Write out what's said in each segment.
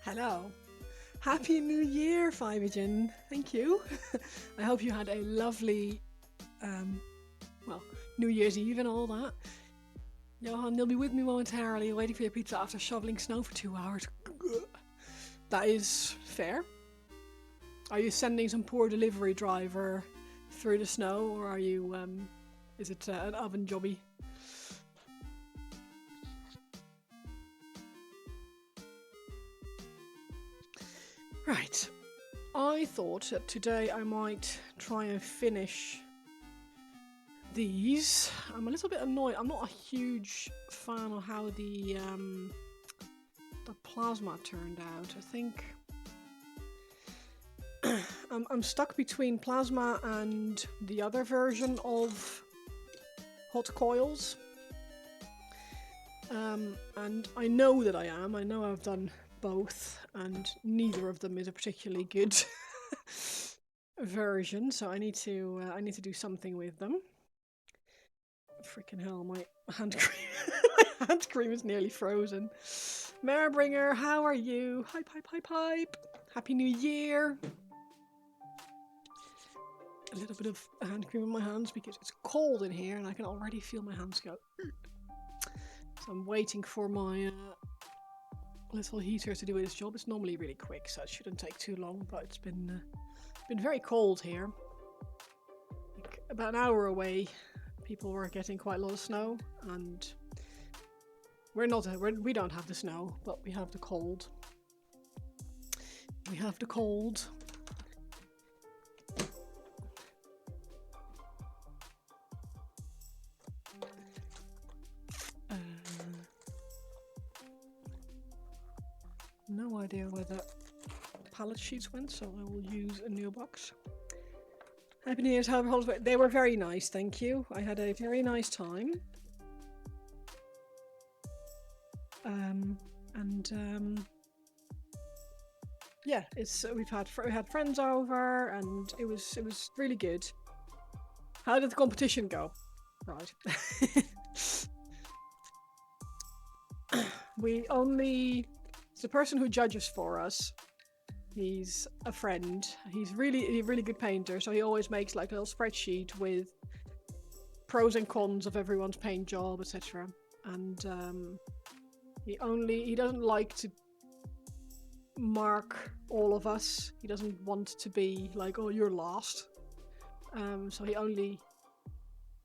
Hello. Happy New Year, Fivagen. Thank you. I hope you had a lovely, um, well, New Year's Eve and all that. Johan, you'll be with me momentarily, waiting for your pizza after shoveling snow for 2 hours. That is fair. Are you sending some poor delivery driver through the snow, or are you, is it an oven jobby? Right. I thought that today I might try and finish these. I'm a little bit annoyed. I'm not a huge fan of how the plasma turned out. I think I'm stuck between plasma and the other version of hot coils. And I know that I am. I know I've done both, and neither of them is a particularly good version. So I need to do something with them. Freaking hell, my hand cream, my hand cream is nearly frozen. Marebringer, how are you? Hype, hype, hype, hype. Happy New Year. A little bit of hand cream in my hands because it's cold in here and I can already feel my hands go. So I'm waiting for my little heater to do its job. It's normally really quick, so it shouldn't take too long, but it's been very cold here. Like about an hour away, people were getting quite a lot of snow, and we don't have the snow, but we have the cold. We have the cold. No idea where the pallet sheets went, so I will use a new box. Happy New Year's, holidays. They were very nice, thank you. I had a very nice time. Yeah, we had friends over, and it was really good. How did the competition go? Right. It's the person who judges for us. He's a friend. He's a really good painter, so he always makes like a little spreadsheet with pros and cons of everyone's paint job, etc. And he doesn't like to mark all of us. He doesn't want to be like, oh, you're last. So he only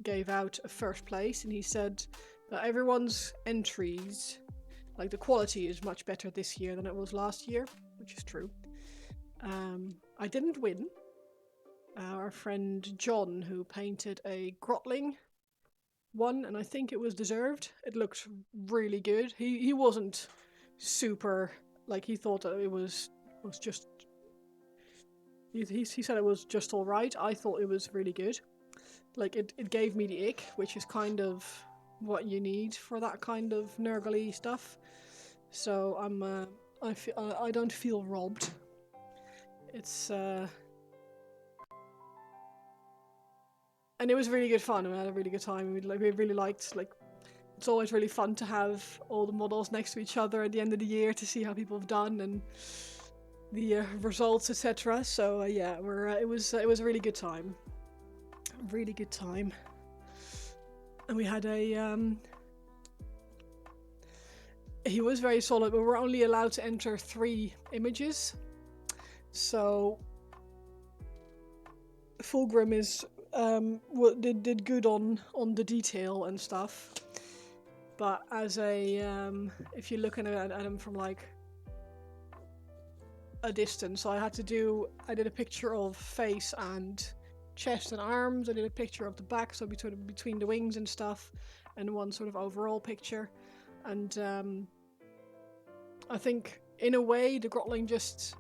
gave out a first place, and he said that everyone's entries, like the quality is much better this year than it was last year, which is true. I didn't win. Our friend John, who painted a grotling, won, and I think it was deserved. It looked really good. He wasn't super, like, he thought that it was just, he said it was just alright. I thought it was really good. Like, it gave me the ick, which is kind of what you need for that kind of nurgly stuff. So I don't feel robbed. It's and it was really good fun. We had a really good time. We really liked, like, it's always really fun to have all the models next to each other at the end of the year to see how people have done and the results, etc. So yeah, it was a really good time. Really good time. And we had he was very solid, but we're only allowed to enter 3 images. So Fulgrim is did good on the detail and stuff, but as a if you're looking at him from like a distance, so I did a picture of face and chest and arms. I did a picture of the back, so between the wings and stuff, and one sort of overall picture. And I think in a way the grotling just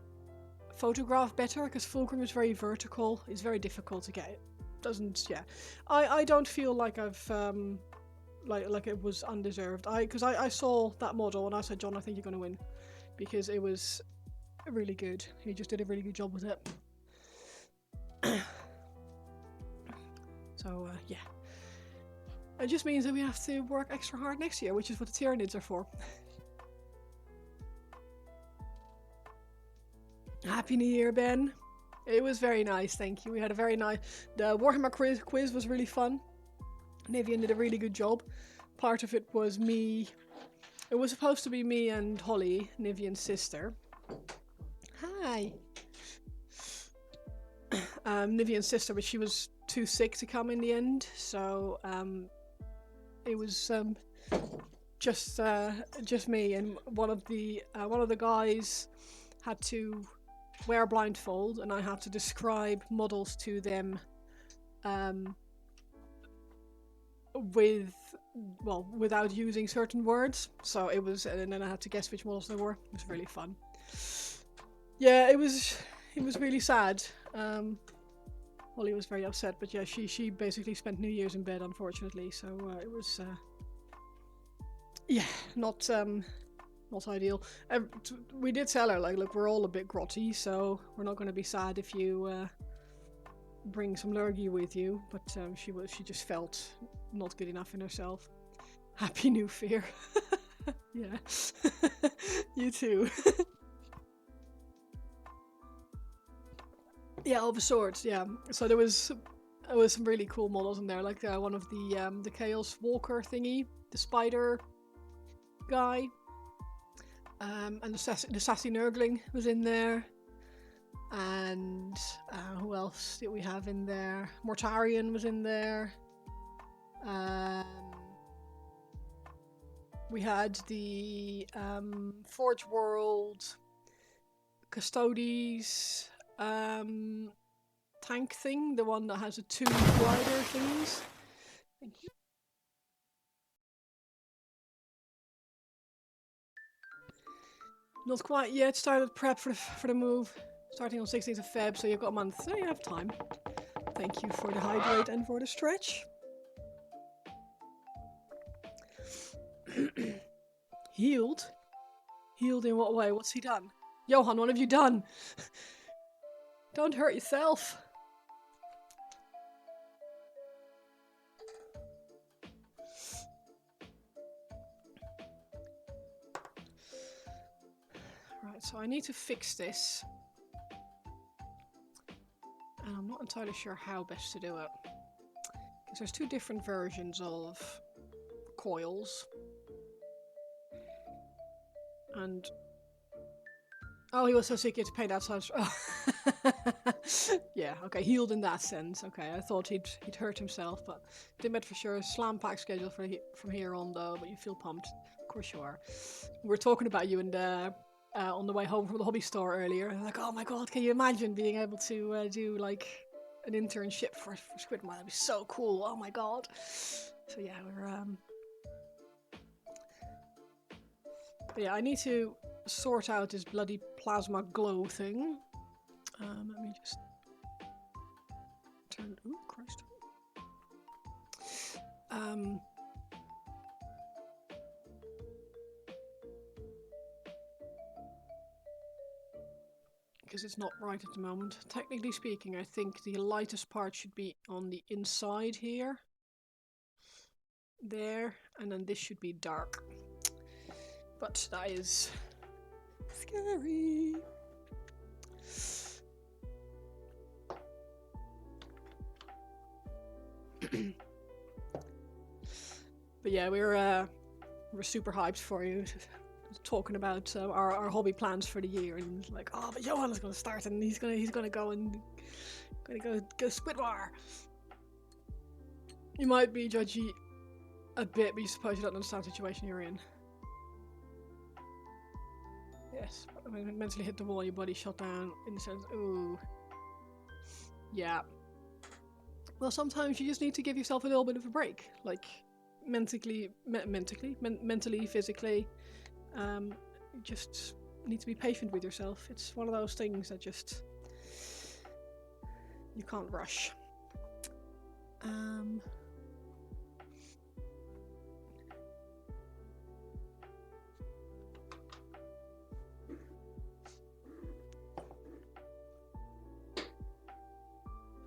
photographed better, because Fulgrim is very vertical. It's very difficult to get. It doesn't, yeah. I don't feel like I've like it was undeserved. Because I saw that model and I said, John, I think you're gonna win, because it was really good. He just did a really good job with it. So yeah. It just means that we have to work extra hard next year, which is what the Tyranids are for. Happy New Year, Ben. It was very nice, thank you. We had a very nice... The Warhammer quiz was really fun. Nivian did a really good job. Part of it was me... It was supposed to be me and Holly, Nivian's sister. Hi! Nivian's sister, but she was too sick to come in the end, so it was just me, and one of the guys had to wear a blindfold, and I had to describe models to them without using certain words. So it was, and then I had to guess which models they were. It was really fun. Yeah, it was really sad. Holly was very upset, but yeah, she basically spent New Year's in bed, unfortunately. So it was yeah, not ideal. We did tell her, like, look, we're all a bit grotty, so we're not going to be sad if you bring some lurgy with you. But she just felt not good enough in herself. Happy New Fear. Yeah. You too. Yeah, of sorts. Yeah. So there was some really cool models in there, like one of the Chaos Walker thingy, the spider guy, and the sassy Nurgling was in there, and who else did we have in there? Mortarion was in there. We had the Forge World Custodes tank thing, the one that has the two glider thingies. Thank you. Not quite yet. Started prep for the move. Starting on 16th of Feb, so you've got a month. So you have time. Thank you for the hydrate and for the stretch. Healed? Healed in what way? What's he done? Johan, what have you done? Don't hurt yourself. Right, so I need to fix this. And I'm not entirely sure how best to do it. Because there's two different versions of coils. And... oh, he was so sick he had to paint outside. Oh. Yeah, okay, healed in that sense. Okay, I thought he'd hurt himself, but didn't bet for sure. Slam pack schedule from here on though, but you feel pumped. Of course you are. We were talking about you in the on the way home from the hobby store earlier. Like, oh my god, can you imagine being able to do like an internship for Squidward? That'd be so cool. Oh my god. So yeah, we're but yeah, I need to sort out this bloody plasma glow thing. Let me just turn. Oh Christ. Because it's not right at the moment. Technically speaking, I think the lightest part should be on the inside here. There, and then this should be dark. But that is scary. But yeah, we're super hyped for you. Talking about our hobby plans for the year, and like, oh, but Johan is gonna start, and he's gonna go and go Squidwar. You might be judgy a bit, but you suppose you don't understand the situation you're in. Yes, I mean, mentally hit the wall, your body shut down in the sense, ooh. Yeah. Well, sometimes you just need to give yourself a little bit of a break, like mentally, physically. You just need to be patient with yourself. It's one of those things that just you can't rush.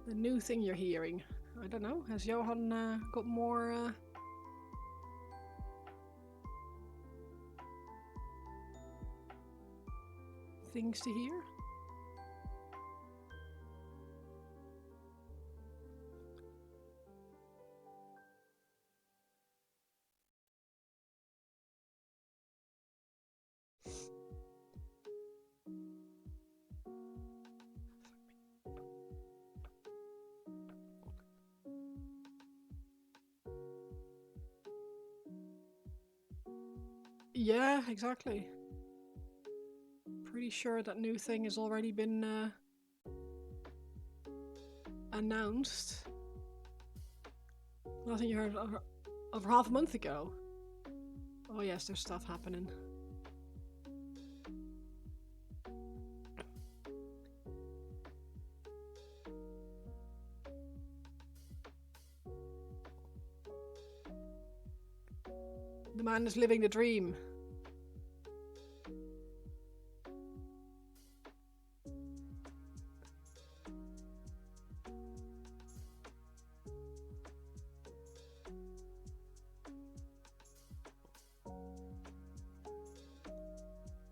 The new thing you're hearing. I don't know. Has Johan got more things to hear? Yeah, exactly. Pretty sure that new thing has already been announced. I think you heard over half a month ago. Oh yes, there's stuff happening. The man is living the dream.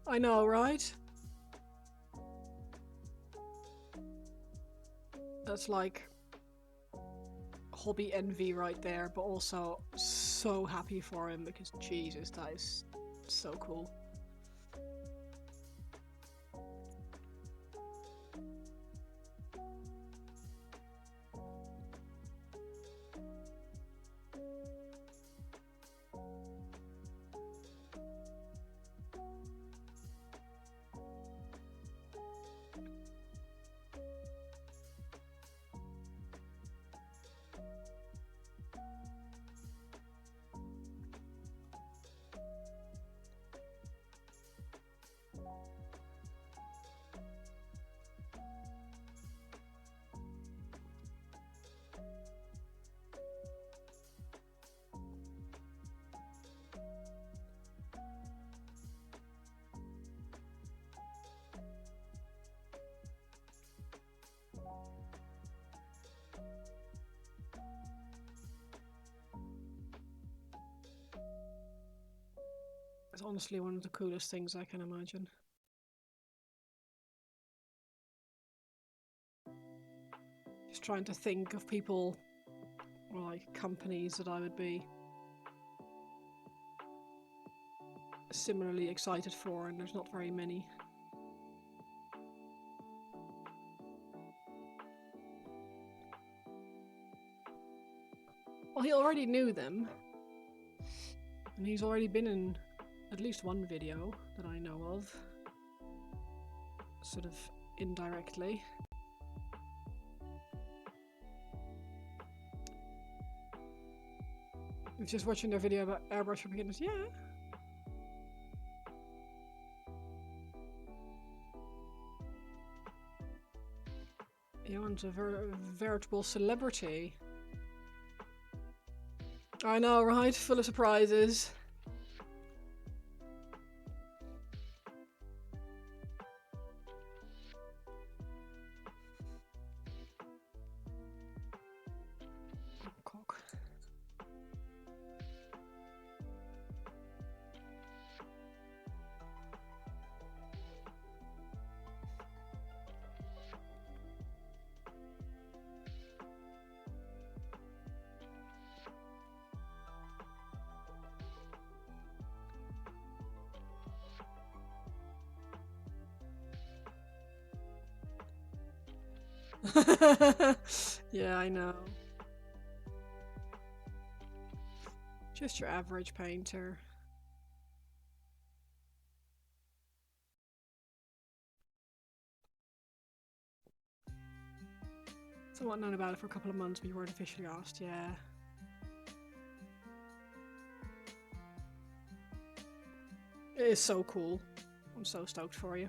I know, right? That's like hobby envy right there, but also so happy for him because Jesus, that is so cool. It's honestly one of the coolest things I can imagine. Just trying to think of people or like companies that I would be similarly excited for, and there's not very many. Well, he already knew them, and he's already been in at least one video that I know of, sort of indirectly. I was just watching their video about airbrush for beginners. Yeah. Johan's a veritable celebrity. I know, right? Full of surprises. Oh, cock. Yeah, I know. Just your average painter. Somewhat known about it for a couple of months, but you weren't officially asked, yeah. It is so cool. I'm so stoked for you.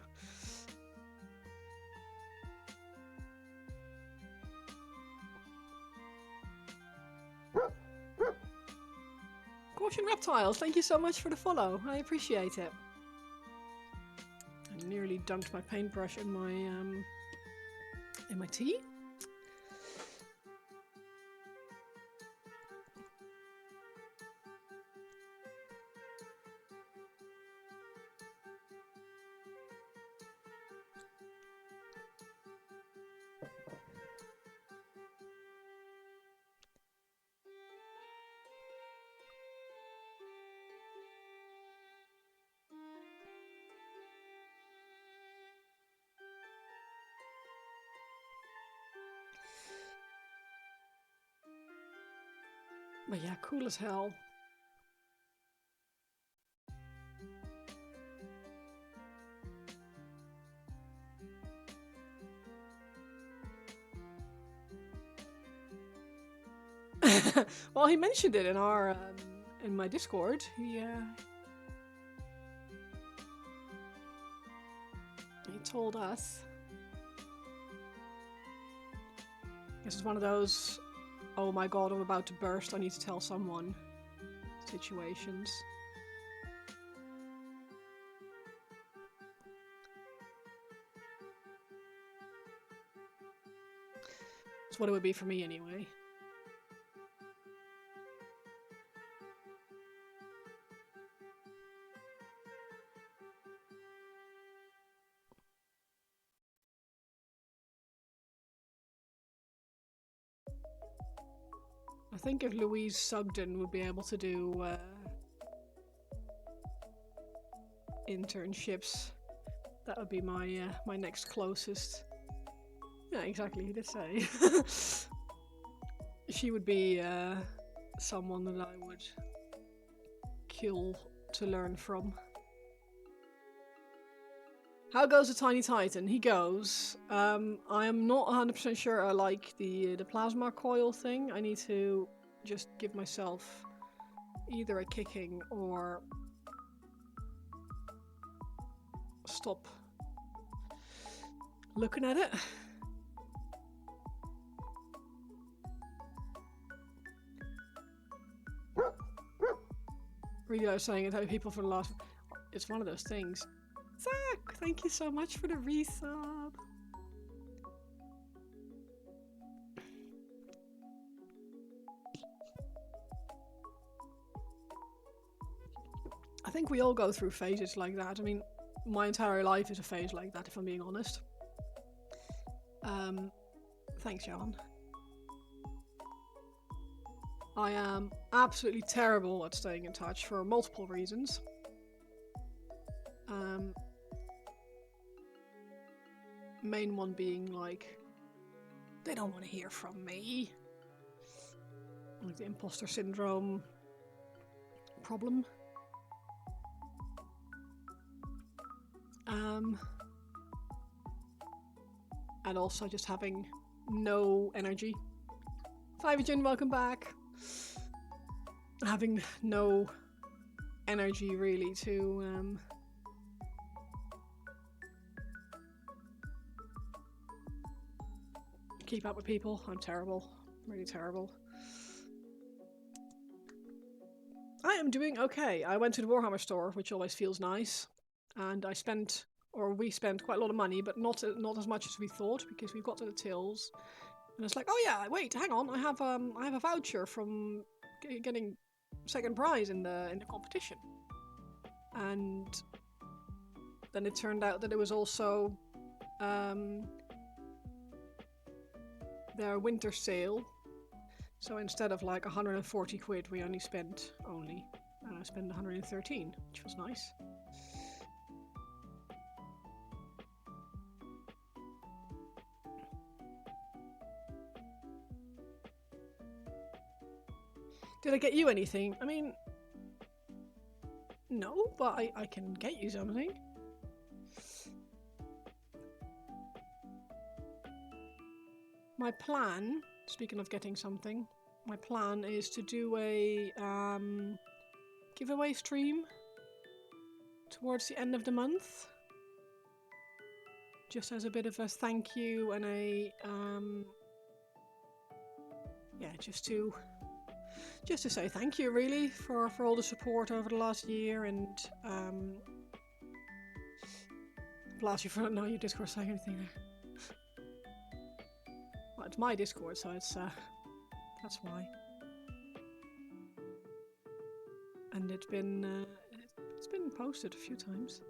Caution Reptiles, thank you so much for the follow. I appreciate it. I nearly dunked my paintbrush in my tea. But yeah, cool as hell. Well, he mentioned it in our in my Discord. He told us. This is one of those, oh my god, I'm about to burst, I need to tell someone situations. That's what it would be for me anyway. I think if Louise Sugden would be able to do internships, that would be my my next closest. Yeah, exactly. He did say she would be someone that I would kill to learn from. How goes the Tiny Titan? He goes. I am not 100% sure I like the plasma coil thing. I need to just give myself either a kicking or stop looking at it. Really, I was saying it to people for the last. It's one of those things. Zach, thank you so much for the resub. I think we all go through phases like that. I mean, my entire life is a phase like that, if I'm being honest. Thanks, Johan. I am absolutely terrible at staying in touch for multiple reasons. Main one being like, they don't want to hear from me. Like the imposter syndrome problem. And also just having no energy. Fivergen, welcome back. Having no energy really to keep up with people. I'm terrible. Really terrible. I am doing okay. I went to the Warhammer store, which always feels nice. And I spent, or we spent quite a lot of money, but not as much as we thought, because we got to the tills. And it's like, oh yeah, wait, hang on, I have a voucher from getting second prize in the competition. And then it turned out that it was also their winter sale. So instead of like 140 quid, we only spent spent 113, which was nice. Did I get you anything? I mean, no, but I can get you something. My plan, speaking of getting something, my plan is to do a giveaway stream towards the end of the month. Just as a bit of a thank you and a yeah, just to say thank you really for all the support over the last year, and blast you for not knowing your Discord saying anything there. Well, it's my Discord, so it's that's why. And it's been posted a few times.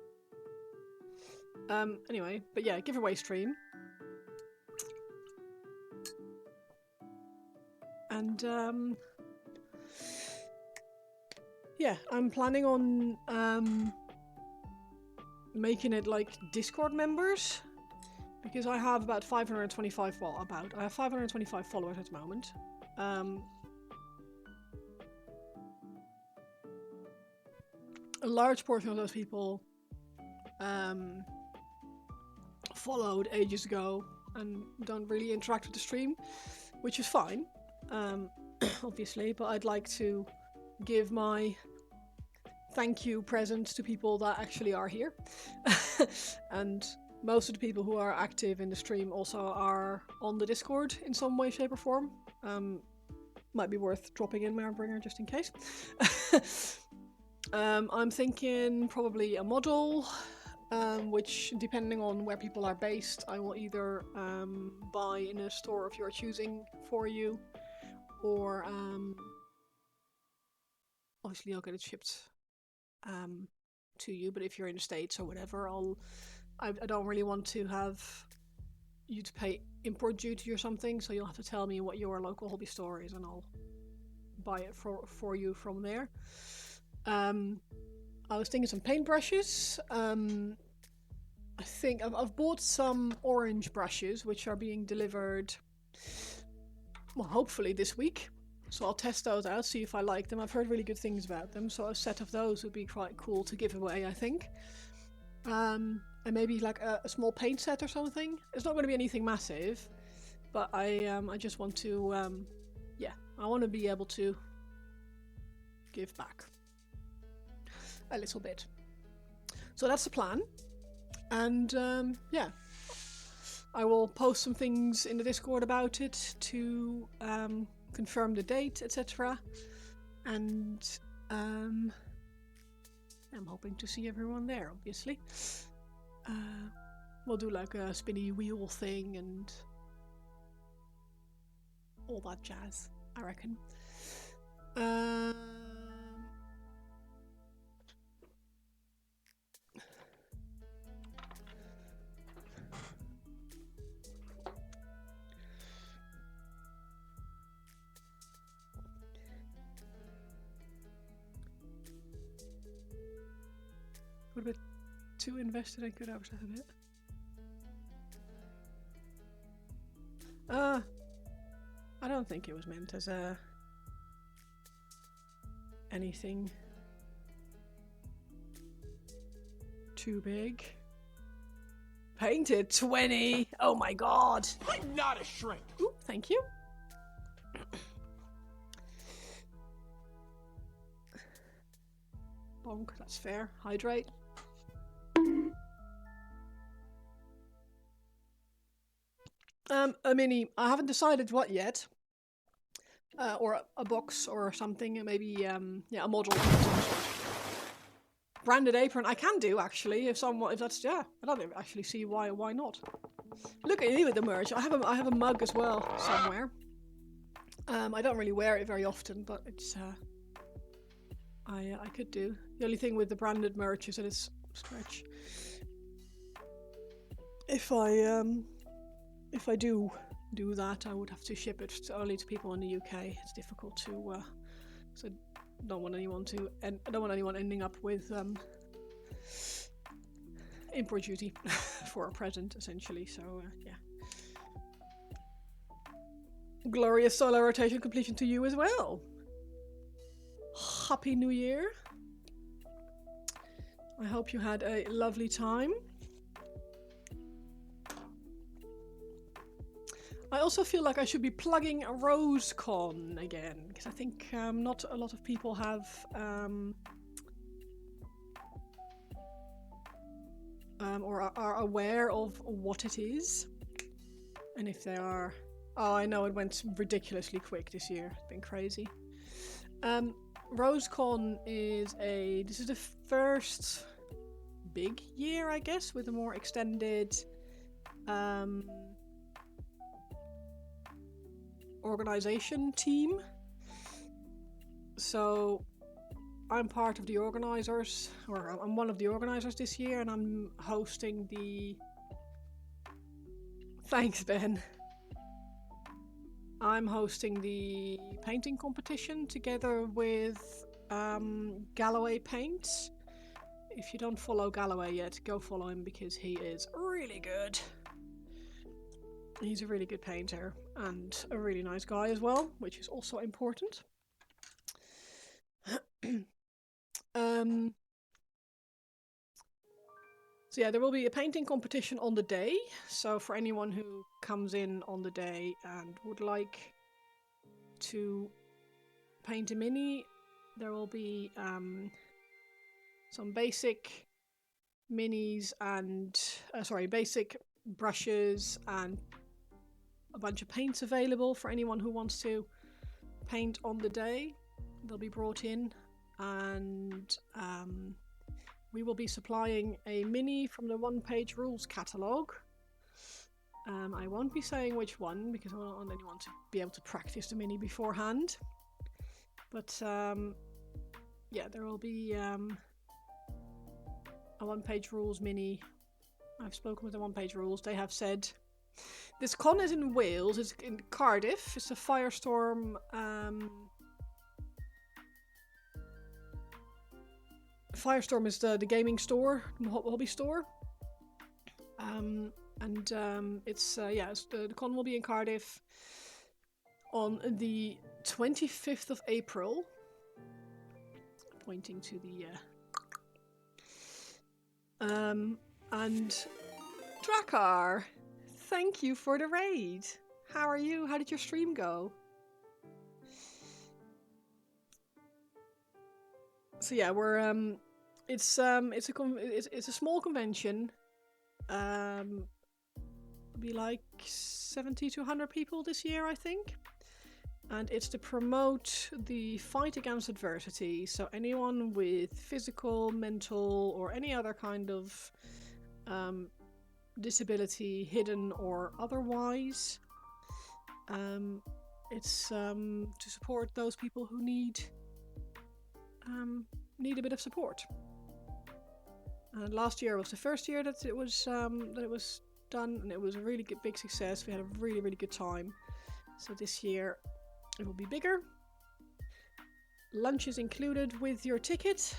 Anyway, but yeah, giveaway stream. And yeah, I'm planning on making it like Discord members, because I have about 525. Well, I have 525 followers at the moment. A large portion of those people followed ages ago and don't really interact with the stream, which is fine. obviously, but I'd like to give my thank you present to people that actually are here. And most of the people who are active in the stream also are on the Discord in some way, shape, or form. Might be worth dropping in Marbringer just in case. I'm thinking probably a model, which, depending on where people are based, I will either buy in a store of your choosing for you, or obviously I'll get it shipped to you. But if you're in the States or whatever, I don't really want to have you to pay import duty or something, so you'll have to tell me what your local hobby store is and I'll buy it for you from there. I was thinking some paintbrushes. I think I've bought some orange brushes which are being delivered, well, hopefully this week. So I'll test those out, see if I like them. I've heard really good things about them, so a set of those would be quite cool to give away, I think. And maybe like a small paint set or something. It's not going to be anything massive, but I just want to, yeah, I want to be able to give back a little bit. So that's the plan. And yeah, I will post some things in the Discord about it to confirm the date, etc. And I'm hoping to see everyone there, obviously. We'll do like a spinny wheel thing and all that jazz, I reckon. What a bit too invested, I could overstep a bit. I don't think it was meant as anything too big. Painted 20! Oh my god! I'm not a shrink! Ooh, thank you. Bonk, that's fair. Hydrate. A mini. I haven't decided what yet. Or a box or something. Maybe yeah, a model. Branded apron. I can do actually if that's, yeah. I don't actually see why not. Look at you with the merch. I have a mug as well somewhere. I don't really wear it very often, but it's I could do. The only thing with the branded merch is that it's stretch. If I do that, I would have to ship it only to people in the UK. It's difficult to, so I don't want anyone ending up with import duty for a present, essentially. So yeah. Glorious solar rotation completion to you as well. Happy New Year. I hope you had a lovely time. I also feel like I should be plugging RoseCon again, because I think not a lot of people have or are aware of what it is. And if they are... Oh, I know it went ridiculously quick this year. It's been crazy. RoseCon is this is the first big year, I guess, with a more extended organization team. So I'm part of the organizers, or I'm one of the organizers this year, and I'm hosting the... Thanks, Ben. I'm hosting the painting competition together with Galloway Paints. If you don't follow Galloway yet, go follow him because he is really good. He's a really good painter and a really nice guy as well, which is also important. So yeah, there will be a painting competition on the day. So for anyone who comes in on the day and would like to paint a mini, there will be some basic minis and basic brushes and a bunch of paints available for anyone who wants to paint on the day. They'll be brought in, and we will be supplying a mini from the one-page rules catalogue. I won't be saying which one because I don't want anyone to be able to practice the mini beforehand. But yeah, there will be a one-page rules mini. I've spoken with the one-page rules. They have said this con is in Wales. It's in Cardiff. It's a Firestorm. Firestorm is the gaming store, hobby store. The con will be in Cardiff on the 25th of April. Pointing to the and Drakkar, thank you for the raid. How are you? How did your stream go? So yeah, we're it's a small convention. Be like 70 to 100 people this year, I think. And it's to promote the fight against adversity. So anyone with physical, mental, or any other kind of disability, hidden or otherwise. It's to support those people who need a bit of support. And last year was the first year that it was done, and it was a really good, big success. We had a really, really good time. So this year it will be bigger. Lunch is included with your ticket.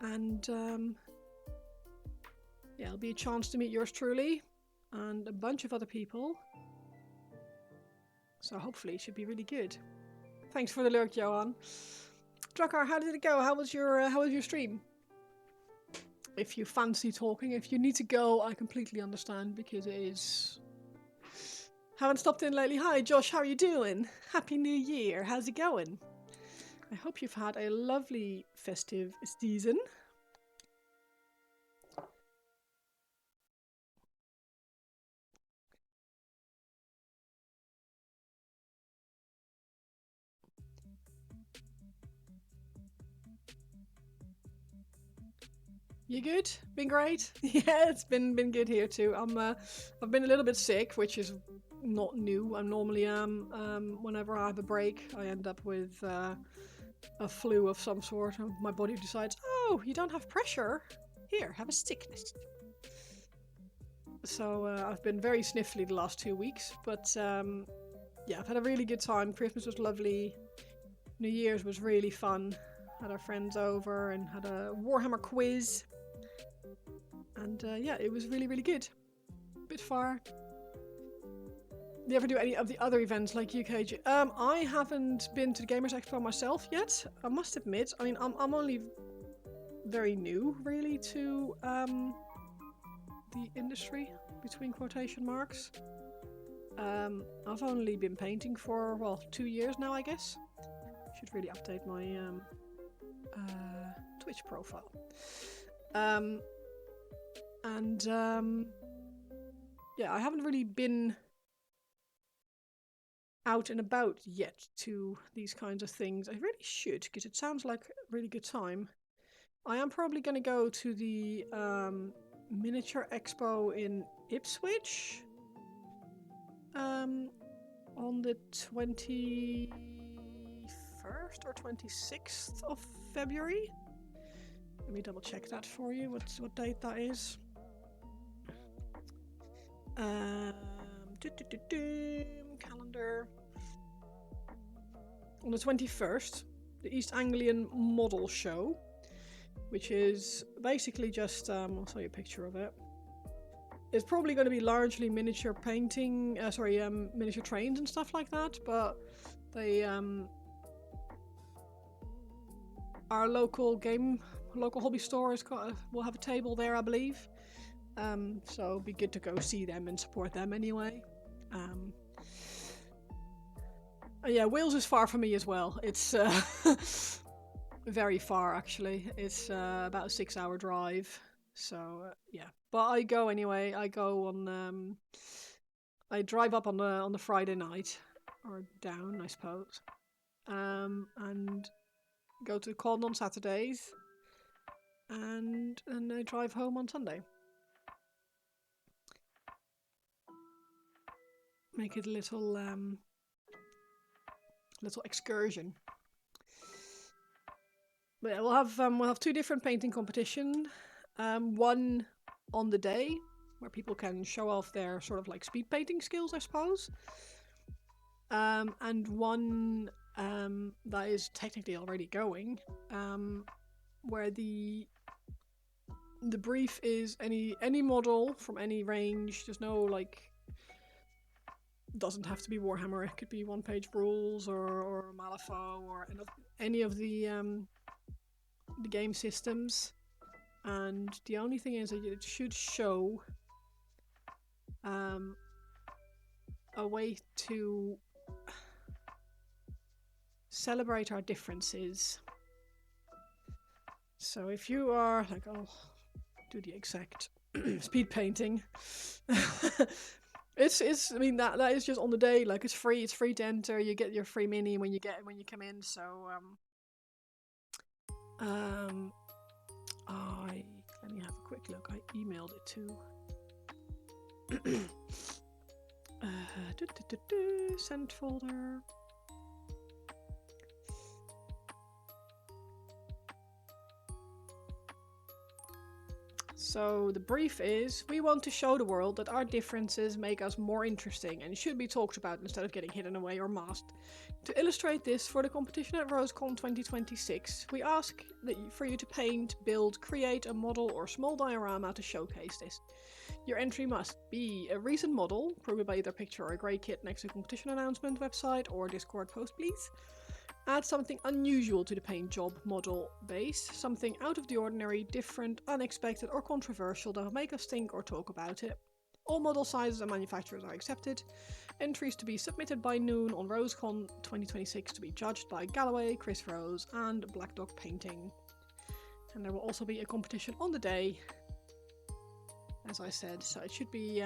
And yeah, it'll be a chance to meet yours truly and a bunch of other people. So hopefully it should be really good. Thanks for the lurk, Johan. Drakkar, how did it go? How was your stream? If you fancy talking, if you need to go, I completely understand because it is. Haven't stopped in lately. Hi, Josh. How are you doing? Happy New Year. How's it going? I hope you've had a lovely festive season. You good? Been great? Yeah, it's been good here too. I've been a little bit sick, which is not new. I'm normally whenever I have a break, I end up with a flu of some sort. And my body decides, oh, you don't have pressure. Here, have a sickness. So I've been very sniffly the last 2 weeks, but yeah, I've had a really good time. Christmas was lovely. New Year's was really fun. Had our friends over and had a Warhammer quiz. And yeah, it was really, really good. Bit far. Do you ever do any of the other events like UKG? I haven't been to the Gamers Expo myself yet. I must admit. I mean, I'm only very new, really, to the industry, between quotation marks. I've only been painting for, well, 2 years now, I guess. Should really update my Twitch profile. Yeah, I haven't really been out and about yet to these kinds of things. I really should, because it sounds like a really good time. I am probably going to go to the Miniature Expo in Ipswich on the 21st or 26th of February. Let me double check that for you. What date that is? Calendar. On the 21st, the East Anglian Model Show, which is basically just I'll show you a picture of it. It's probably going to be largely miniature painting, miniature trains and stuff like that, but they our local hobby store will have a table there, I believe. So it'd be good to go see them and support them anyway. Yeah, Wales is far from me as well. It's very far actually. It's about a 6-hour drive. So yeah, but I go anyway. I go on. I drive up on the Friday night, or down, I suppose, and go to the con on Saturdays, and I drive home on Sunday. Make it a little excursion. But yeah, we'll have two different painting competition. One on the day where people can show off their sort of like speed painting skills, I suppose. And one that is technically already going, where the brief is any model from any range. There's no like, doesn't have to be Warhammer. It could be one-page rules or Malifaux or any of the game systems. And the only thing is that it should show a way to celebrate our differences. So if you are like, I'll do the exact speed painting. It's I mean that is just on the day, like it's free to enter. You get your free mini when you come in. So let me have a quick look. I emailed it to sent folder. So the brief is, we want to show the world that our differences make us more interesting and should be talked about instead of getting hidden away or masked. To illustrate this, for the competition at RoseCon 2026, we ask for you to paint, build, create a model or small diorama to showcase this. Your entry must be a recent model, probably by either a picture or a grey kit next to the competition announcement website or Discord post, please. Add something unusual to the paint job model base, something out of the ordinary, different, unexpected or controversial that will make us think or talk about it. All model sizes and manufacturers are accepted. Entries to be submitted by noon on RoseCon 2026 to be judged by Galloway, Chris Rose and Black Dog Painting. And there will also be a competition on the day, as I said, so it should be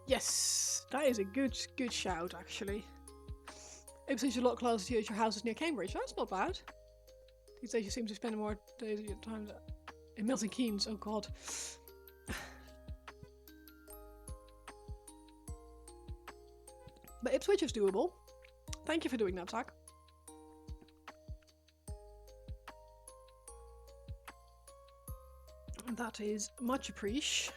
yes, that is a good shout actually. Ipswich is a lot closer to you at your house is near Cambridge. That's not bad. These days you seem to spend more days of your time in Milton Keynes. Oh god. But Ipswich is doable. Thank you for doing that, Zach. That is much appreciated.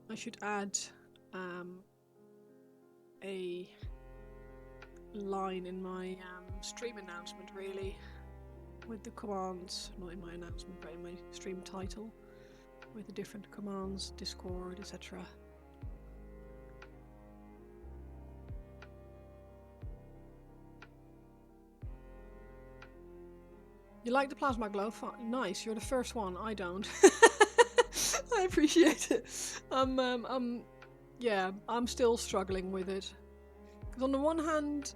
I should add a line in my stream announcement, really, with the commands, not in my announcement, but in my stream title, with the different commands, Discord, etc. You like the plasma glow? Nice, you're the first one. I don't. I appreciate it. Yeah, I'm still struggling with it. Because on the one hand,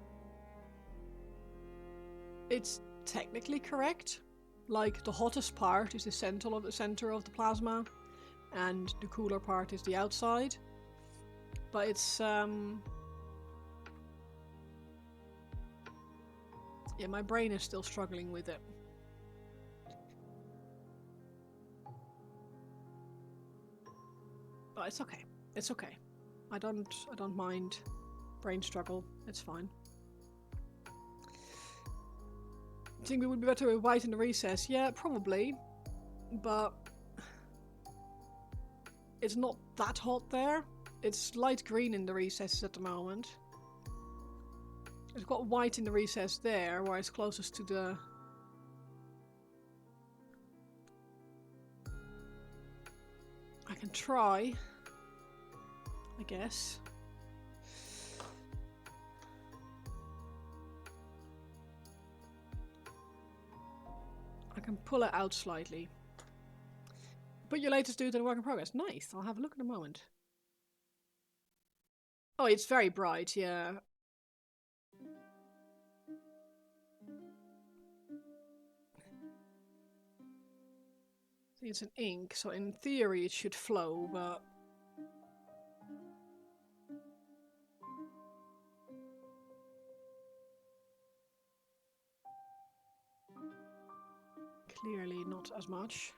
it's technically correct. Like, the hottest part is the center of the plasma, and the cooler part is the outside. But it's yeah, my brain is still struggling with it. But it's okay. It's okay. I don't mind brain struggle. It's fine. I think we would be better with white in the recess. Yeah, probably. But it's not that hot there. It's light green in the recesses at the moment. It's got white in the recess there, where it's closest to the... I can try, I guess. can pull it out slightly. Put your latest dude in work in progress. Nice. I'll have a look in a moment. Oh, it's very bright, yeah. See, it's an ink, so in theory it should flow, but... clearly not as much.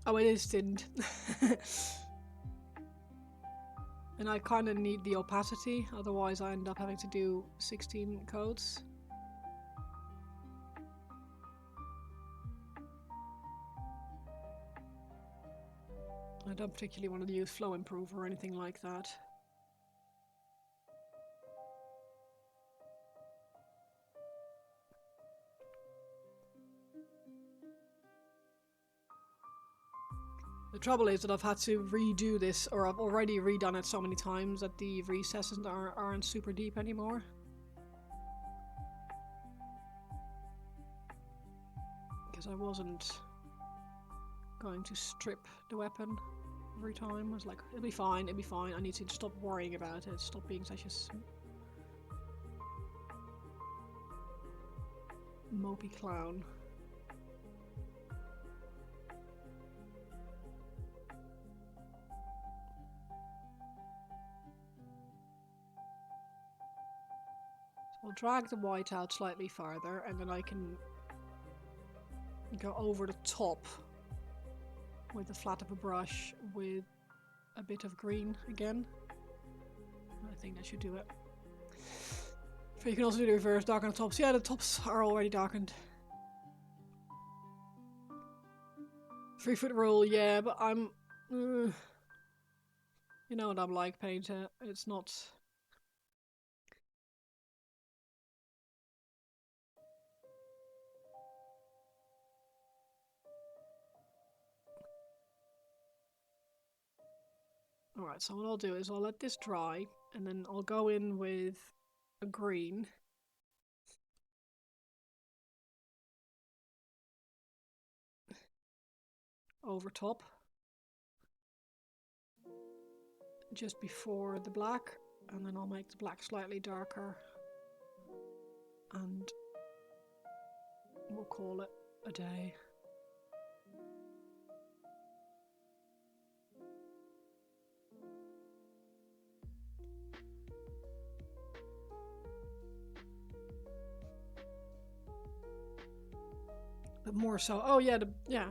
Oh, it is thinned. And I kind of need the opacity, otherwise I end up having to do 16 codes. I don't particularly want to use flow improver or anything like that. The trouble is that I've had to redo this, or I've already redone it so many times that the recesses aren't super deep anymore. Because I wasn't going to strip the weapon every time. I was like, it'll be fine, it'll be fine. I need to stop worrying about it, stop being such a mopey clown. I'll drag the white out slightly farther, and then I can go over the top with the flat of a brush with a bit of green again. I think that should do it. But you can also do the reverse, darken the tops. Yeah, the tops are already darkened. 3-foot rule, yeah, but I'm... you know what I'm like, painter. It's not... Alright, so what I'll do is I'll let this dry, and then I'll go in with a green. Over top. Just before the black, and then I'll make the black slightly darker. And we'll call it a day. But more so, oh yeah, yeah.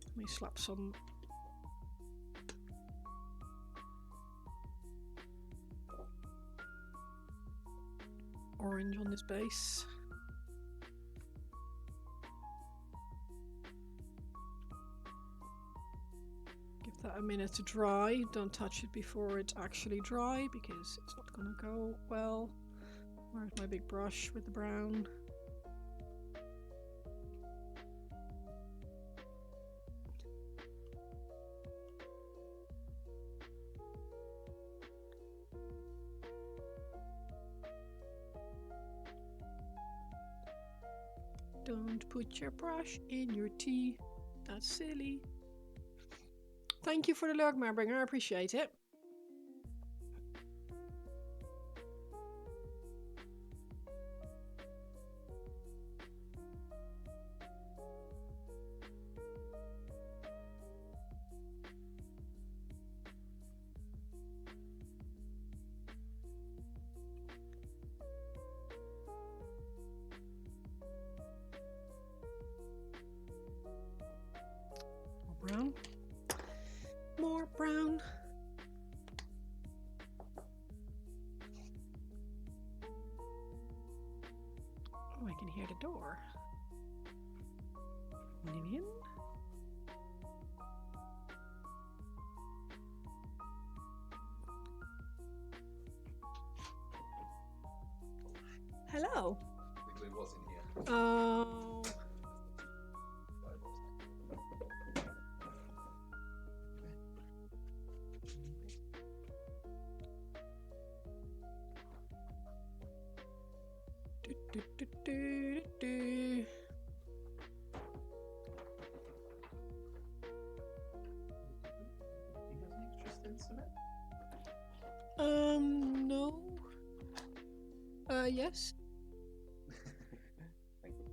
Let me slap some orange on this base. Give that a minute to dry. Don't touch it before it's actually dry because it's not gonna go well. Where's my big brush with the brown? Don't put your brush in your tea. That's silly. Thank you for the lurk, Marbringer. I appreciate it. More brown. More brown. hear the door. Vivian? Hello. It was in here. Oh. Do. No. Yes. Thank you.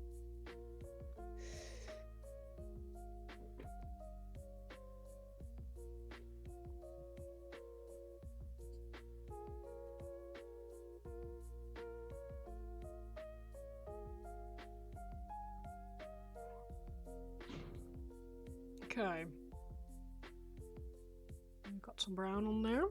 Okay. Got some brown on there.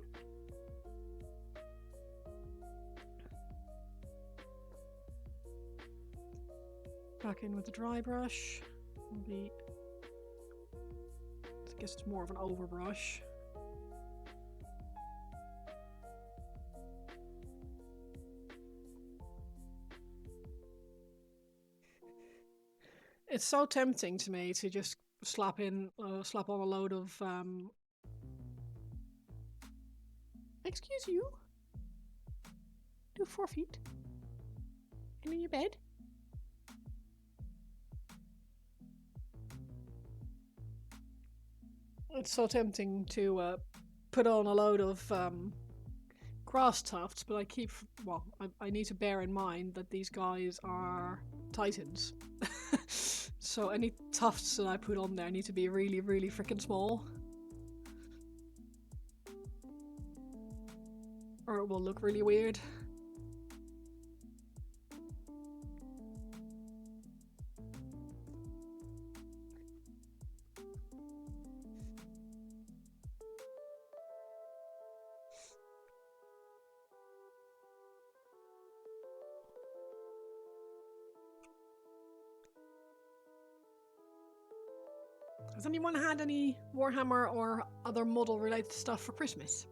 Back in with the dry brush. I guess it's more of an overbrush. It's so tempting to me to just slap on a load of Excuse you? Do 4 feet? And in your bed? It's so tempting to put on a load of grass tufts, but I need to bear in mind that these guys are titans. So any tufts that I put on there need to be really, really freaking small. Or it will look really weird. Has anyone had any Warhammer or other model related stuff for Christmas?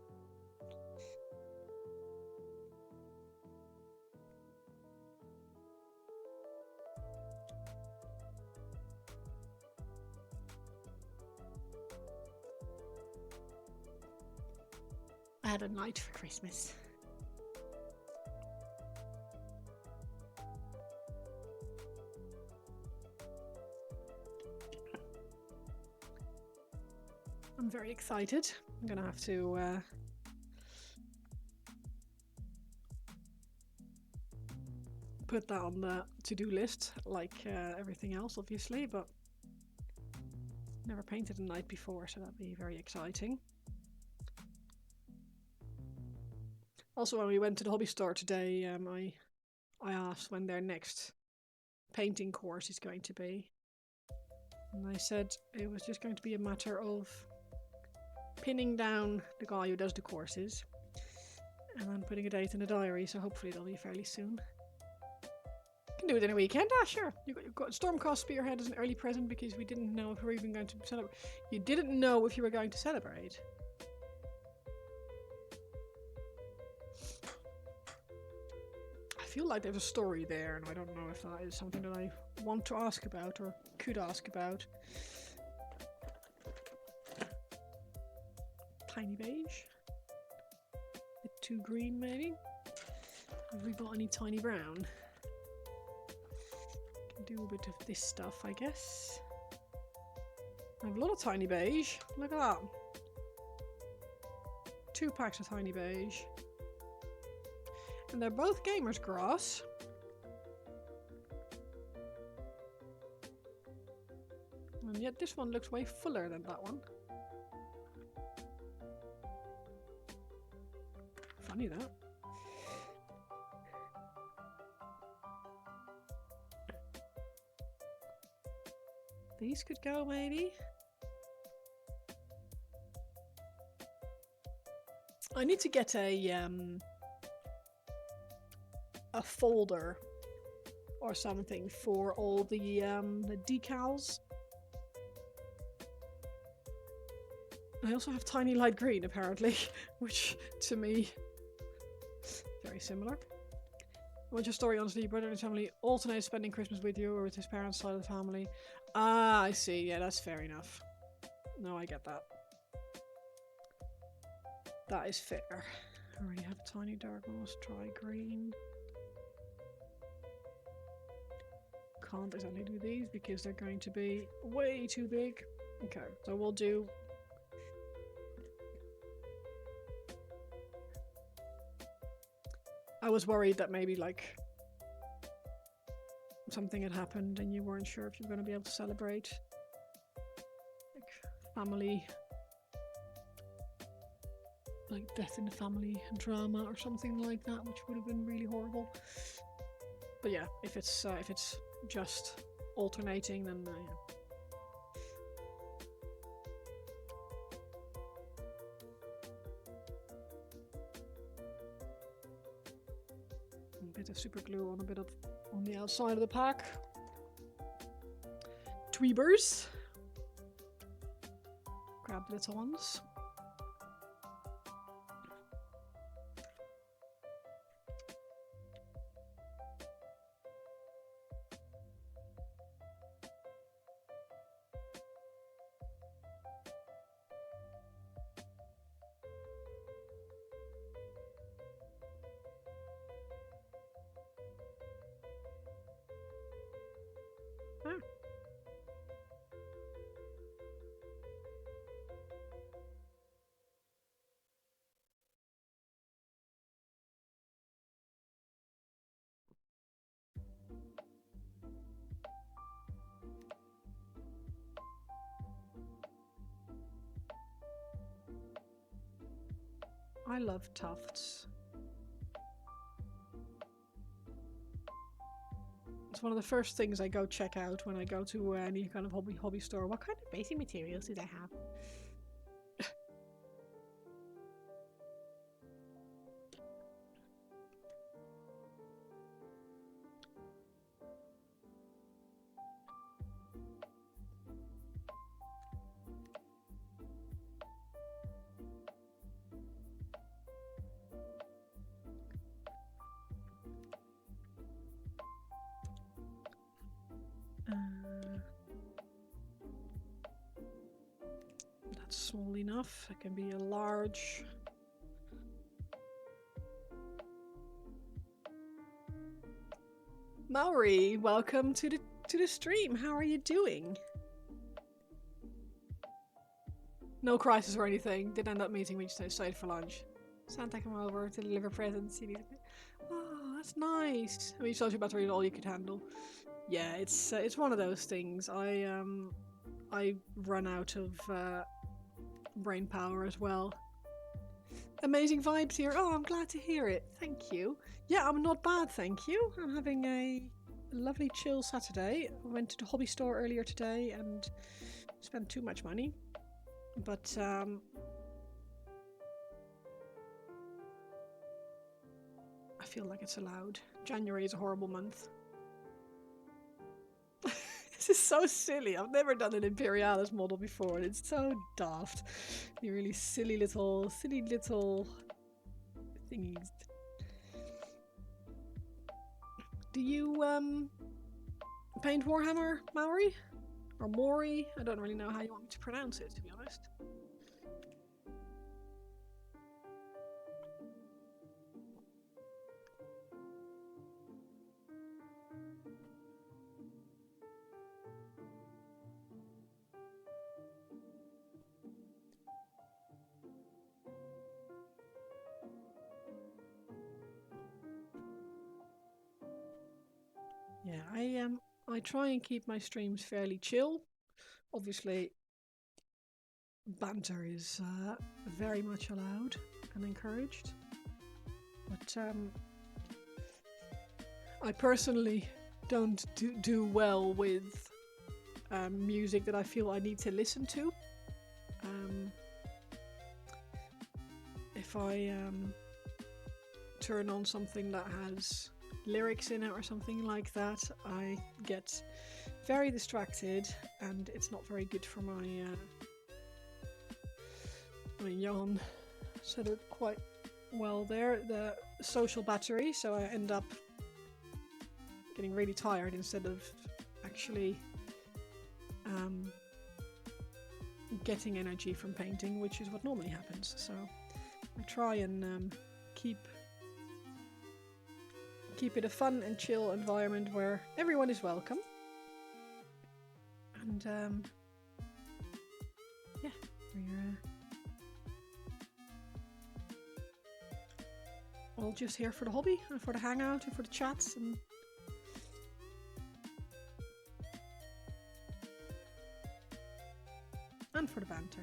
I had a knight for Christmas. I'm very excited. I'm gonna have to put that on the to-do list, like everything else, obviously, but never painted a knight before, so that'd be very exciting. Also, when we went to the hobby store today, I asked when their next painting course is going to be, and they said it was just going to be a matter of pinning down the guy who does the courses and then putting a date in the diary, so hopefully it'll be fairly soon. Can do it in a weekend. Sure. You've got Stormcast Spearhead as an early present because we didn't know if we were even going to celebrate. You didn't know if you were going to celebrate. I feel like there's a story there, and I don't know if that is something that I want to ask about or could ask about. Tiny beige. Bit too green, maybe. Have we got any tiny brown? Do a bit of this stuff, I guess. I have a lot of tiny beige. Look at that. 2 packs of tiny beige. And they're both Gamer's Grass. And yet this one looks way fuller than that one. Funny that. These could go, maybe. I need to get a folder or something for all the decals. I also have tiny light green apparently, which to me very similar. What's your story? Honestly, your brother and his family alternate spending Christmas with you or with his parents' side of the family. Ah, I see. Yeah, that's fair enough. No, I get that. That is fair. I already have a tiny dark one. Let's try green. Can't exactly do these because they're going to be way too big. Okay, so we'll do... I was worried that maybe like something had happened and you weren't sure if you were going to be able to celebrate. Like family... like death in the family drama or something like that, which would have been really horrible. But yeah, if it's just alternating, then yeah. A bit of super glue on a bit of on the outside of the pack. Tweebers. Grab the little ones. I love tufts. It's one of the first things I go check out when I go to any kind of hobby store. What kind of basic materials do they have? That's small enough. It can be a large. Maori, welcome to the stream. How are you doing? No crisis or anything. Didn't end up meeting. We just stayed for lunch. Santa came over to deliver presents. Oh, that's nice. I mean, you told you battery all you could handle. Yeah, it's one of those things. I run out of brain power as well. Amazing vibes here. Oh, I'm glad to hear it. Thank you. Yeah, I'm not bad, thank you. I'm having a lovely chill Saturday. I went to the hobby store earlier today and spent too much money. But I feel like it's allowed. January is a horrible month. This is so silly. I've never done an Imperialis model before and it's so daft. You really silly little thingies. Do you paint Warhammer, Maori? Or Mori? I don't really know how you want me to pronounce it, to be honest. Yeah, I try and keep my streams fairly chill. Obviously, banter is very much allowed and encouraged. But I personally don't do well with music that I feel I need to listen to. If I turn on something that has lyrics in it or something like that, I get very distracted, and it's not very good for my yawn. Set it quite well there, the social battery, so I end up getting really tired instead of actually getting energy from painting, which is what normally happens. So I try and keep it a fun and chill environment where everyone is welcome. And yeah, we're all just here for the hobby and for the hangout and for the chats and for the banter.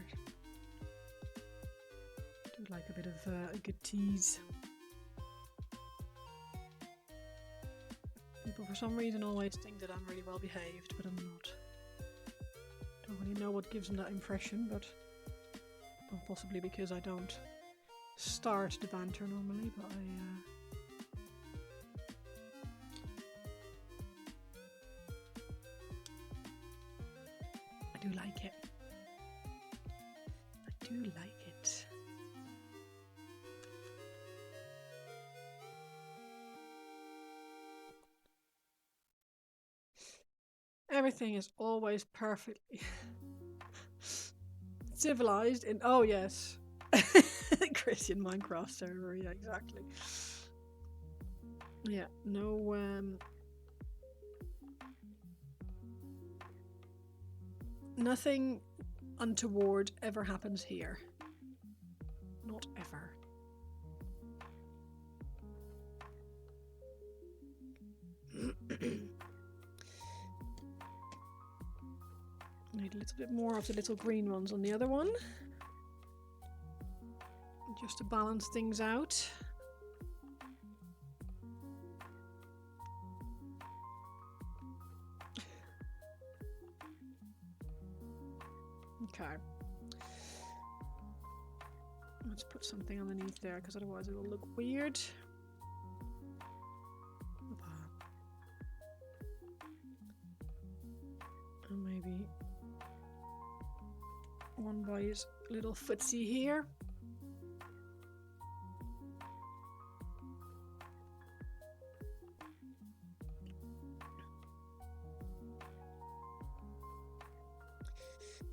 Do like a bit of a good tease. People for some reason always think that I'm really well behaved, but I'm not. Don't really know what gives them that impression, but well, possibly because I don't start the banter normally, but I do like it. I do like it. Everything is always perfectly civilized in— oh yes. Christian Minecraft server, yeah, exactly. Yeah, no nothing untoward ever happens here. Not ever. Need a little bit more of the little green ones on the other one, just to balance things out. Okay. Let's put something underneath there, because otherwise it will look weird. And maybe one by his little footsie here.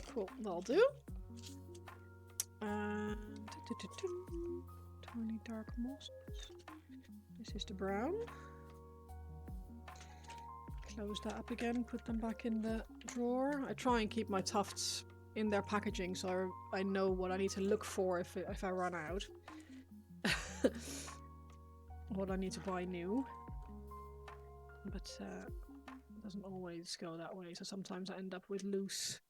Cool, that'll do. And tiny dark moss. This is the brown. Close that up again, put them back in the drawer. I try and keep my tufts in their packaging so I know what I need to look for if I run out. What I need to buy new. But it doesn't always go that way, so sometimes I end up with loose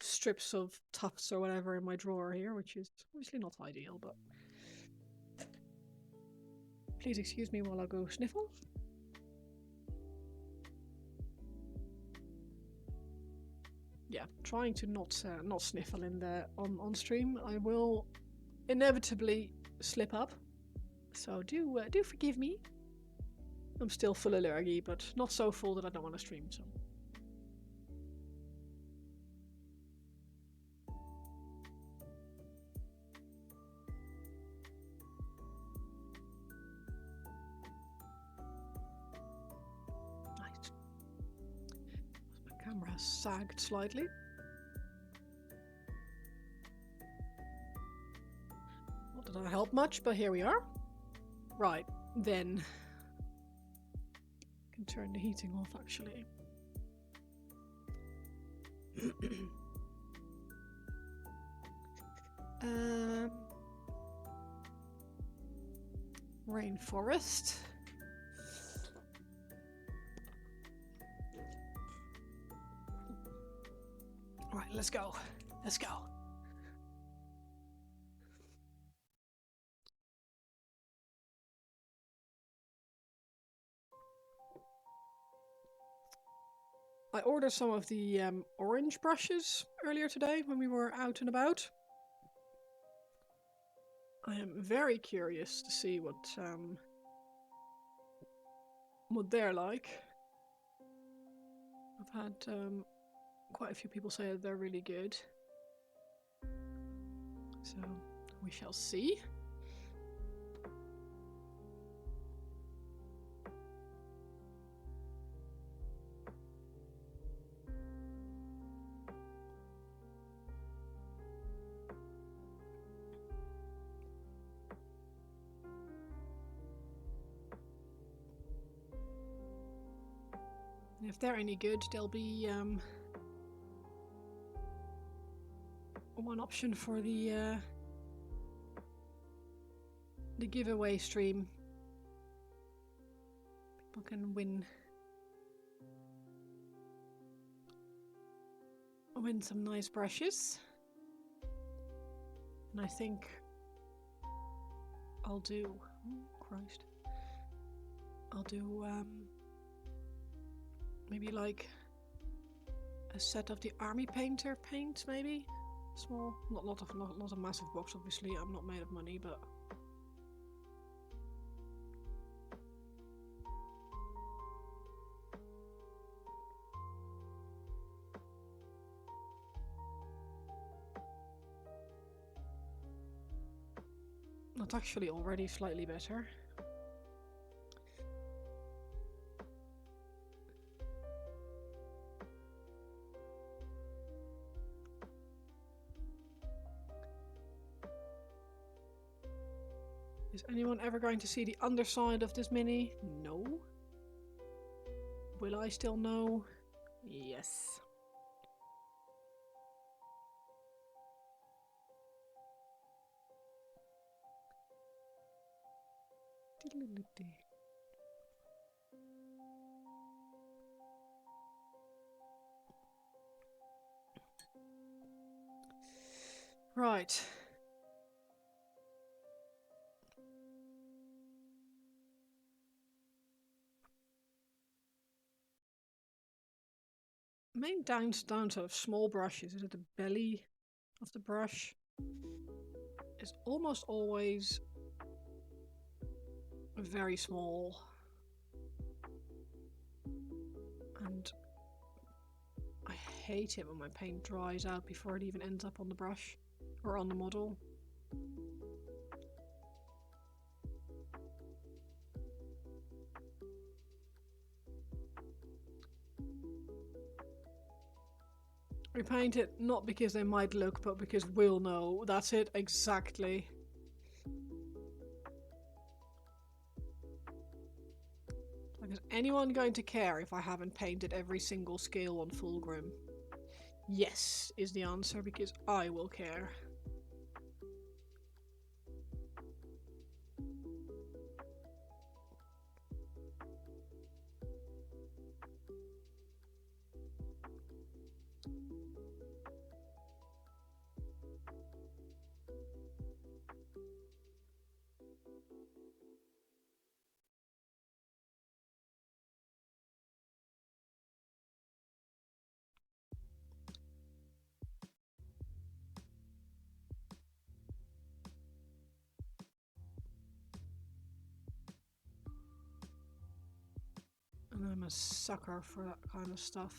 strips of tufts or whatever in my drawer here, which is obviously not ideal, but please excuse me while I go sniffle. Yeah, trying to not sniffle in there on stream. I will inevitably slip up, so do forgive me. I'm still full allergy, but not so full that I don't want to stream. So. Nice. My camera has sagged slightly. Not that I help much, but here we are. Right, then. I can turn the heating off actually. Rainforest. All right, let's go. Let's go. I ordered some of the orange brushes earlier today when we were out and about. I am very curious to see what what they're like. I've had quite a few people say that they're really good. So we shall see. And if they're any good, they'll be one option for the giveaway stream. People can win some nice brushes. And I think I'll do, oh Christ, I'll do maybe like a set of the army painter paints, maybe small, not a massive box. Obviously, I'm not made of money, but that's actually already slightly better. Is anyone ever going to see the underside of this mini? No. Will I still know? Yes. Right. Main downside of small brushes is that the belly of the brush is almost always very small. And I hate it when my paint dries out before it even ends up on the brush or on the model. We paint it not because they might look, but because we'll know. That's it, exactly. Like, is anyone going to care if I haven't painted every single scale on Fulgrim? Yes, is the answer, because I will care. And I'm a sucker for that kind of stuff.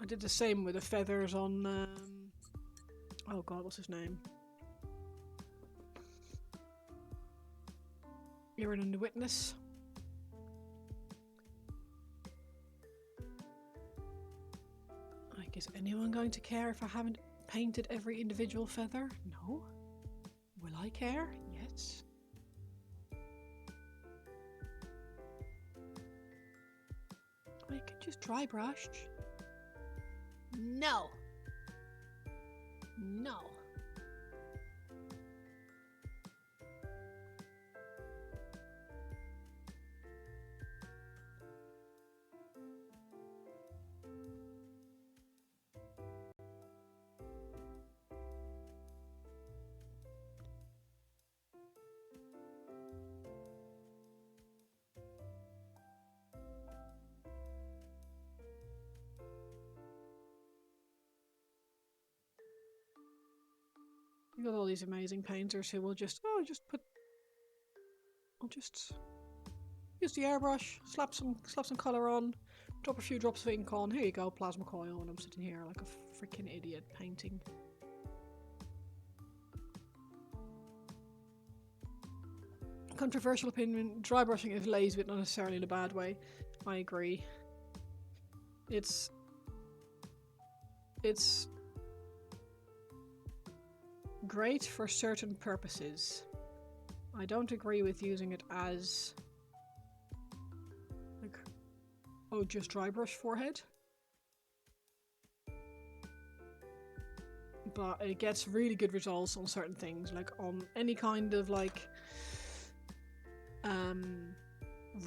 I did the same with the feathers on, oh god, what's his name? Aaron and the Witness. Like, is anyone going to care if I haven't painted every individual feather? No. Will I care? Yes. I could just dry brush. No. No. You got all these amazing painters who will just, oh, I'll just use the airbrush, slap some colour on, drop a few drops of ink on. Here you go, plasma coil, and I'm sitting here like a freaking idiot painting. Controversial opinion, dry brushing is lazy but not necessarily in a bad way. I agree. It's great for certain purposes. I don't agree with using it as like, oh, just dry brush forehead. But it gets really good results on certain things, like on any kind of like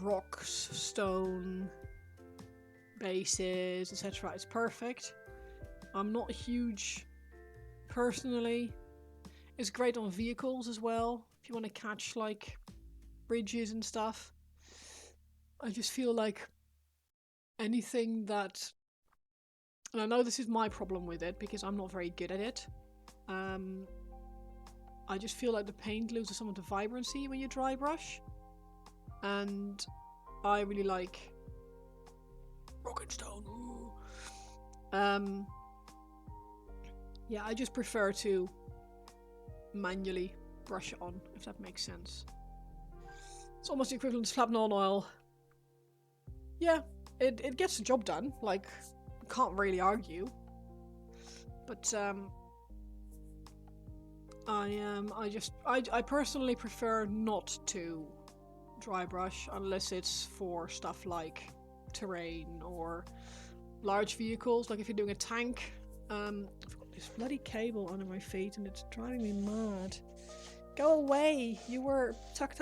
rocks, stone, bases, etc. It's perfect. I'm not huge personally. It's great on vehicles as well, if you want to catch like bridges and stuff. I just feel like anything that, and I know this is my problem with it because I'm not very good at it. I just feel like the paint loses some of the vibrancy when you dry brush. And I really like rock and stone. Ooh. Yeah, I just prefer to manually brush it on, if that makes sense. It's almost the equivalent to slapping on oil. Yeah, it gets the job done. Like, can't really argue. But I personally prefer not to dry brush unless it's for stuff like terrain or large vehicles. Like if you're doing a tank. I've got this bloody cable under my feet and it's driving me mad. Go away! You were tucked